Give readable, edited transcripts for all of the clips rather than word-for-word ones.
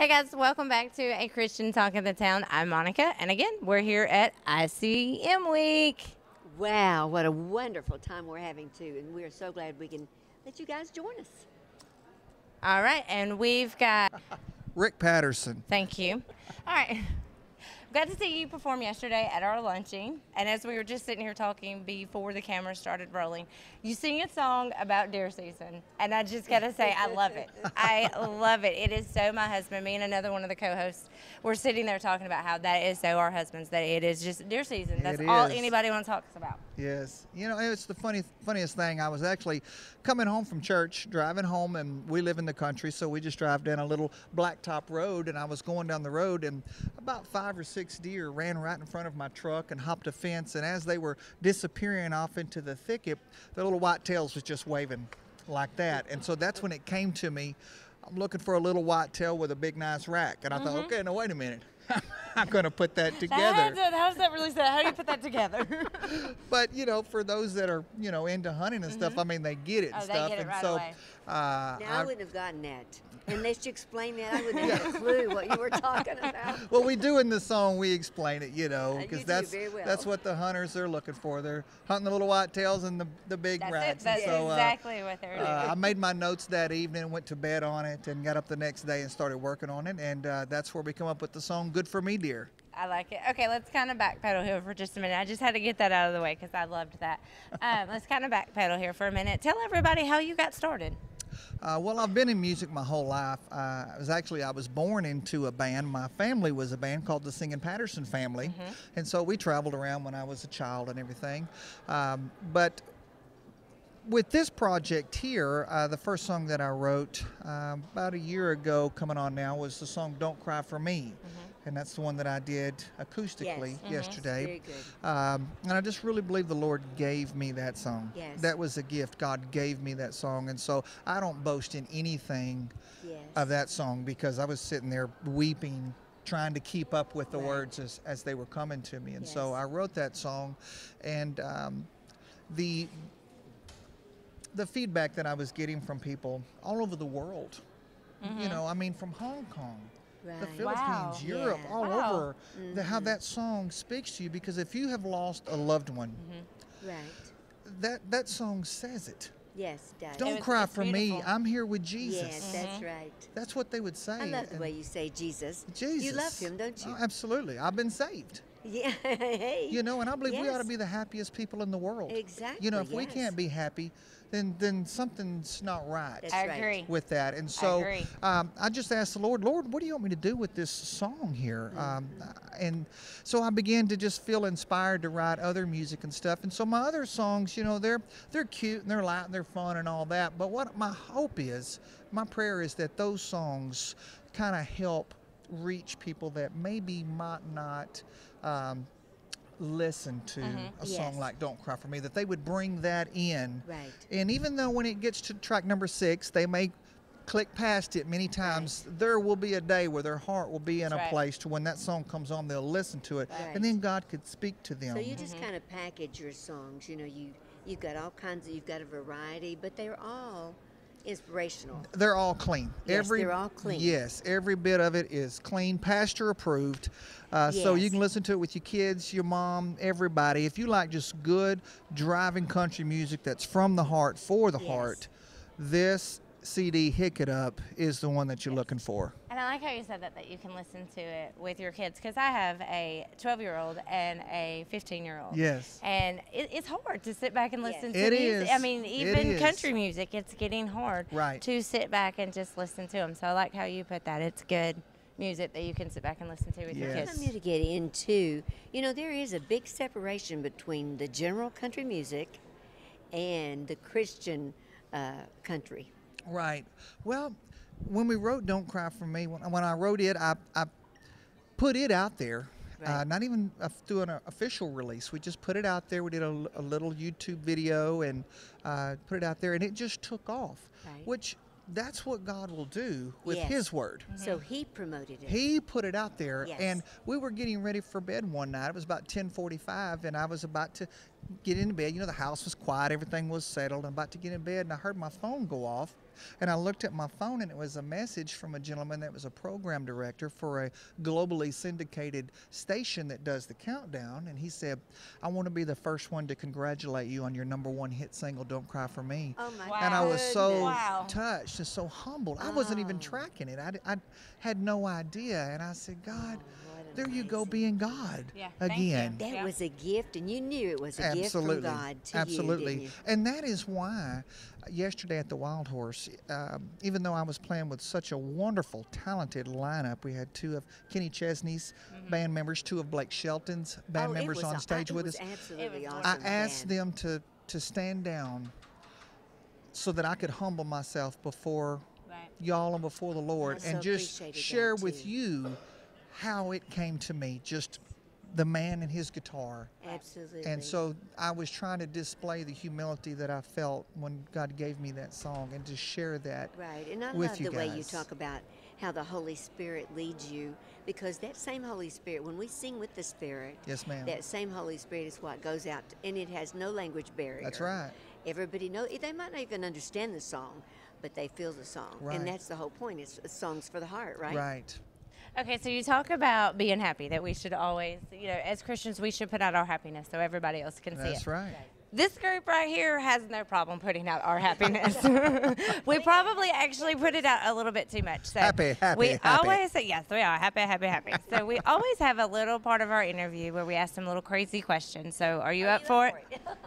Hey guys, welcome back to A Christian Talk of the Town. I'm Monica, and again, we're here at ICM Week. Wow, what a wonderful time we're having too, and we're so glad we can let you guys join us. All right, and we've got, Rick Patterson. thank you. All right, got to see you perform yesterday at our luncheon, and as we were just sitting here talking before the camera started rolling, you sing a song about deer season, and I just got to say, I love it. I love it. It is so my husband, me and another one of the co-hosts, we're sitting there talking about how that is so our husbands, that it is just deer season. That's all anybody wants to talk about. Yes. You know, it's the funniest thing. I was actually coming home from church, driving home, and we live in the country, so we just drive down a little blacktop road, and I was going down the road, and about 5 or 6 deer ran right in front of my truck and hopped a fence, and as they were disappearing off into the thicket, their little white tails was just waving like that. And so that's when it came to me. I'm looking for a little white tail with a big nice rack, and I thought, okay, now wait a minute. I'm going to put that together. How does that really sound? How do you put that together? But, you know, for those that are, you know, into hunting and stuff, I mean, they get it and stuff. They get it and right so, away. Now, I wouldn't have gotten that. Unless you explained that, I wouldn't have had a clue what you were talking about. Well, we do in the song, we explain it, you know, You because do that's very well. that's what the hunters are looking for. They're hunting the little white tails and the big That's rats. it. That's And so, exactly what they're doing. I made my notes that evening, went to bed on it, and got up the next day and started working on it. And that's where we come up with the song "Good for Me, Dear." I like it. Okay, let's kind of backpedal here for just a minute. I just had to get that out of the way because I loved that. Let's kind of backpedal here for a minute. Tell everybody how you got started. Well, I've been in music my whole life. I was born into a band. My family was a band called the Singing Patterson family, and so we traveled around when I was a child and everything. But with this project here, the first song that I wrote about a year ago, coming on now, was the song "Don't Cry for Me." And that's the one that I did acoustically yesterday. Very good. And I just really believe the Lord gave me that song. Yes. That was a gift. God gave me that song. And so I don't boast in anything Yes. of that song, because I was sitting there weeping, trying to keep up with the Right. words as they were coming to me. And so Yes. I wrote that song. And the feedback that I was getting from people all over the world, you know, I mean, from Hong Kong, the Right. Philippines, Wow. Europe, Yeah. all Wow. over, how that song speaks to you. Because if you have lost a loved one, Right. that song says it. Yes, it does. Don't was- cry it's for me. beautiful. I'm here with Jesus. Yes, that's right. That's what they would say. I love the And way you say Jesus. Jesus. You love him, don't you? Oh, absolutely. I've been saved. Yeah. Hey. You know, and I believe we ought to Yes. be the happiest people in the world. Exactly. You know, if we yes. can't be happy, then something's not right. That's I right. agree. With that. And so agree. I just asked the Lord, what do you want me to do with this song here? And so I began to just feel inspired to write other music and stuff. And so my other songs, you know, they're cute and they're light and they're fun and all that. But what my hope is, my prayer is that those songs kind of help reach people that maybe might not listen to a Yes. song like "Don't Cry for Me," that they would bring that in. Right. And even though when it gets to track number 6, they may click past it many times, there will be a day where their heart will be in That's a right. place to when that song comes on, they'll listen to it, Right. and then God could speak to them. So you just kind of package your songs. You know, you've got all kinds of, you've got a variety, but they're all inspirational. They're all clean. Yes, they're all clean. Yes, every bit of it is clean, pastor approved. So you Yes. can listen to it with your kids, your mom, everybody. If you like just good driving country music that's from the heart for the Yes. heart, this CD, Hick It Up, is the one that you're looking for. And I like how you said that you can listen to it with your kids, because I have a 12-year-old and a 15-year-old. Yes. And it's hard to sit back and listen to It these. is. I mean, It even is. country music, it's getting hard Right. to sit back and just listen to them. So I like how you put that. It's good music that you can sit back and listen to with your Yes. kids. I'm going to get into, you know, there is a big separation between the general country music and the Christian country. Right. Well, when we wrote "Don't Cry for Me," when I wrote it, I put it out there. Right. Not even through an official release. We just put it out there. We did a little YouTube video and put it out there, and it just took off. Right. Which that's what God will do with Yes. His word. So he promoted it. He put it out there, Yes. and we were getting ready for bed one night. It was about 10:45, and I was about to get into bed. You know, the house was quiet, everything was settled. I'm about to get in bed, and I heard my phone go off. And I looked at my phone, and it was a message from a gentleman that was a program director for a globally syndicated station that does the countdown. And he said, I want to be the first one to congratulate you on your #1 hit single, Don't Cry for Me. Oh my Wow. And I was so goodness. Wow. touched and so humbled. I wasn't even tracking it. I had no idea. And I said, God, what there you go, amazing. being God Yeah, thank you. again. That Yeah. was a gift, and you knew it was a gift Absolutely. from God to Absolutely. you, didn't you? And that is why yesterday at the Wild Horse, even though I was playing with such a wonderful, talented lineup, we had 2 of Kenny Chesney's band members, 2 of Blake Shelton's band Oh, it members was on a- stage it with was us. absolutely It was awesome. I asked band. them to stand down so that I could humble myself before Right. y'all and before the Lord, I and so just appreciated that, share with too. you how it came to me, just the man and his guitar. Absolutely. And so I was trying to display the humility that I felt when God gave me that song, and to share that Right, and I with love you the way you guys. talk about how the Holy Spirit leads you, because that same Holy Spirit, when we sing with the Spirit, Yes, ma'am. that same Holy Spirit is what goes out, and it has no language barrier. That's right. Everybody knows. They might not even understand the song, but they feel the song, Right. and that's the whole point. It's songs for the heart, right? Right. Okay, so you talk about being happy, that we should always, as Christians, we should put out our happiness so everybody else can see it. That's right. This group right here has no problem putting out our happiness. We probably actually put it out a little bit too much. So Happy, we happy. always say, yes, we are happy. So we always have a little part of our interview where we ask some little crazy questions. So are you up for it?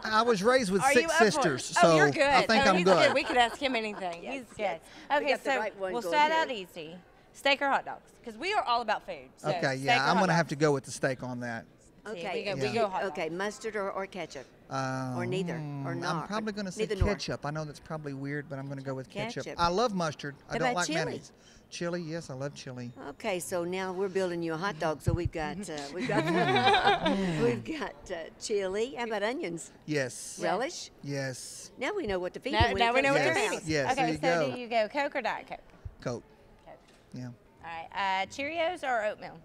I was raised with Are you 6 up for it? sisters, so Oh, you're good. I think Oh, I'm he's good. We could ask him anything. He's good. yes. We Okay, got the so right one we'll going start here. out easy. Steak or hot dogs? Because we are all about food. So Okay, steak yeah, or I'm hot going to have dogs? to go with the steak on that. Okay, we go hot okay, mustard or ketchup, or Um, neither, or not. I'm probably going to say neither nor. ketchup. I know that's probably weird, but I'm going to go with ketchup. Ketchup. I love mustard. I What don't about like chili? mayonnaise. Chili, yes, I love chili. Okay, so now we're building you a hot dog. So we've got chili. How about onions? Yes. Relish. Yes. Now we know what to feed Now, them. now we know what Yes. to feed. feed. Yes, Okay, there you so go. do you go Coke or Diet Coke? Coke. Coke. Yeah. All right. Cheerios or oatmeal?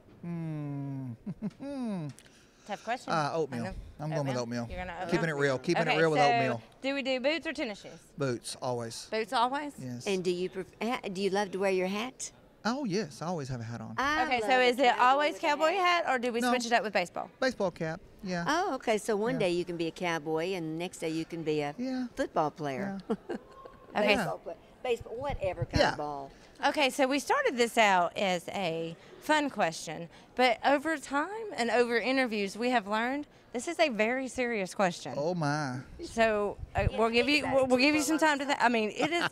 Tough question. Oatmeal. I know. I'm going with oatmeal. You're gonna Keeping it real. Keeping okay, it real with so oatmeal. Do we do boots or tennis shoes? Boots, always. Boots always. Yes. And do you love to wear your hat? Oh, yes, I always have a hat on. Okay, so love a is it always with a cowboy hat, or do we No. switch it up with baseball? Baseball cap. Yeah. Oh, okay. So one Yeah. day you can be a cowboy, and the next day you can be a Yeah. football player. Okay. Baseball player. Baseball, whatever kind Yeah. of ball. Okay, so we started this out as a fun question, but over time and over interviews, we have learned this is a very serious question. Oh, my. So we'll give you think about it we'll give you for a some long time to think. I mean, it is,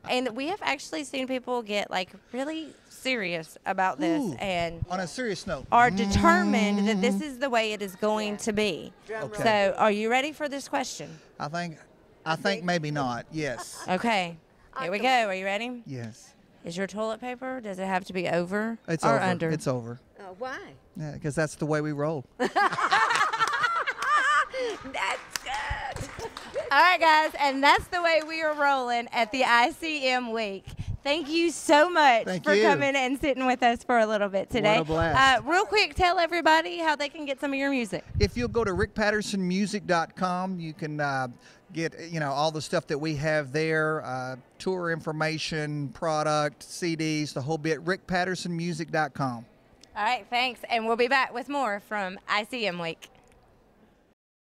and we have actually seen people get like really serious about this Ooh. and On a serious note. are determined that this is the way it is going to be. Drum Okay. So, are you ready for this question? I think maybe not. Yes. Okay, here we go. Are you ready? Yes. Is your toilet paper? Does it have to be over It's or over. under? It's over. Why? Yeah, because that's the way we roll. That's good. All right, guys, and that's the way we are rolling at the ICM week. Thank you so much Thank for you. coming and sitting with us for a little bit today. What a blast. Real quick, tell everybody how they can get some of your music. If you'll go to rickpattersonmusic.com, you can get all the stuff that we have there, tour information, product, CDs, the whole bit. rickpattersonmusic.com. All right, thanks, and we'll be back with more from ICM week.